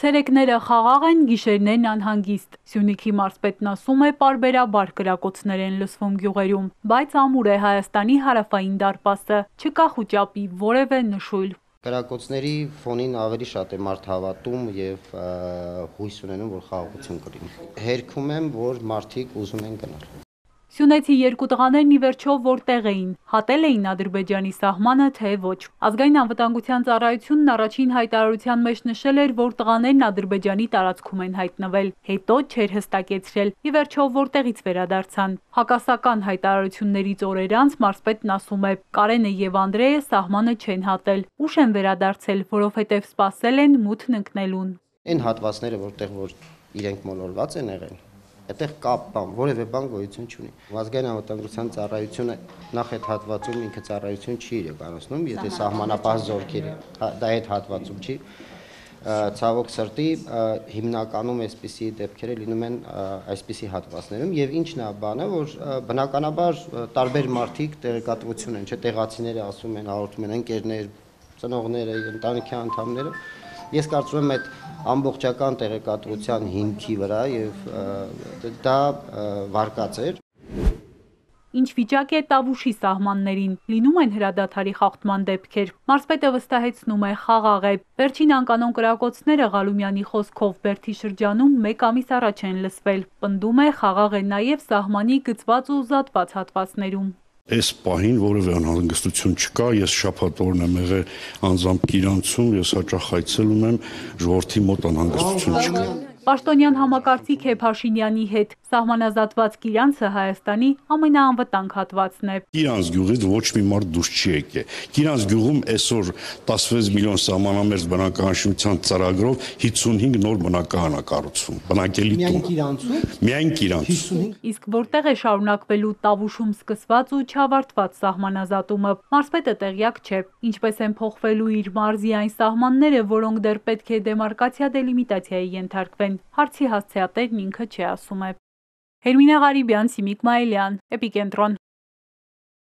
Ցերեկները խաղաղ են, գիշերներն անհանգիստ։ Սյունիքի մարզպետն ասում է, պարբերաբար կրակոցներ են լսվում գյուղերում, բայց ամուր է Հայաստանի հարավային դարպասը, չկա խուճապի որևէ նշույլ։ Կրակոցների ֆոնին ավելի շատ է մարդ հավատում եւ հույս ունենում, որ խաղաղություն կլինի։ Հերքում եմ, որ մարդիկ ուզում են գնալ։ Սյունեցի երկու տղաներն ի վերջո որտեղ էին, հատել էին Ադրբեջանի սահմանը, թե ոչ։ Ազգային անվտանգության ծառայությունն առաջին հայտարարության մեջ նշել էր, որ տղաներն Ադրբեջանի տարածքում են հայտնվել, հետո չէր հստակեցրել, ի վերջո որտեղից վերադարձան։ Հակասական հայտարարություններից օրեր անց մարզպետն ասում է, Կարենը եւ Անդրեյը սահմանը չեն հատել, ուշ են վերադարձել, որովհետեւ սպասել են մութն ընկնելուն։ Այն հատվածները, որտեղ իրենք մոլորված են եղել, այդտեղ որևէ բան գոյություն չունի։ Ազգային անվտանգության ծառայությունը նախ այդ հատվածում ինքը ծառայություն չի իրականացնում, եթե սահմանապահ զորքերը դա այդ հատվածում չի։ Ցավոք սրտի հիմնականում այսպիսի դեպքերը լինում են այսպիսի հատվածներում եւ ինչն է բանը, որ բնականաբար տարբեր մարդիկ տեղեկատվություն են, չէ, տեղացիները ասում են, հաղորդում են ընկերներ, ծնողները, ընտանիքի անդամները։ Ես կարծում եմ այդ ամբողջական տեղեկատվության հիմքի վրա եւ դա վարկած էր։ Ինչ վիճակ է Տավուշի սահմաններին, լինում են հրադադարի խախտման դեպքեր։ Մարզպետը վստահեցնում է, խաղաղ է։ Վերջին անկանոն կրակոցները Ղալումյանի խոսքով Բերդի շրջանում 1 ամիս առաջ են լսվել։ Պնդում է, խաղաղ է նաև սահմանի գծված ու զատված հատվածներում։ Այս պահին որևէ անհանգստություն չկա, ես շաբաթ օրն եմ եղել անձամբ Կիրանցում, ես հաճախ այցելում եմ, ժողովրդի մոտ անհանգստություն չկա։ Պաշտոնյան համակարծիք է Փաշինյանի հետ, սահմանազատված Կիրանցը Հայաստանի ամենաանվտանգ հատվածն է։ Կիրանց գյուղից ոչ մի մարդ դուրս չի եկել։ Կիրանց գյուղում այսօր 16 միլիոն սահմանամերձ բնակարանության ծրագրով 55 նոր բնակարան է կառուցվում, բնակելի տուն։ Միայն Կիրանցում։ Միայն Կիրանցում։ Իսկ որտեղ է շարունակվելու Տավուշում սկսված ու չավարտված սահմանազատումը, մարզպետը տեղյակ չէ, ինչպես են փոխվելու իր մարզի այն սահմանները, որոնք դեռ պետք է դեմարկացիա դելիմիտացիայի ենթարկվեն, հարցի հասցեատերն ինքը չէ, ասում է։ Հերմինե Ղարիբյան, Սիմիկ Մայիլյան, Էպիկենտրոն։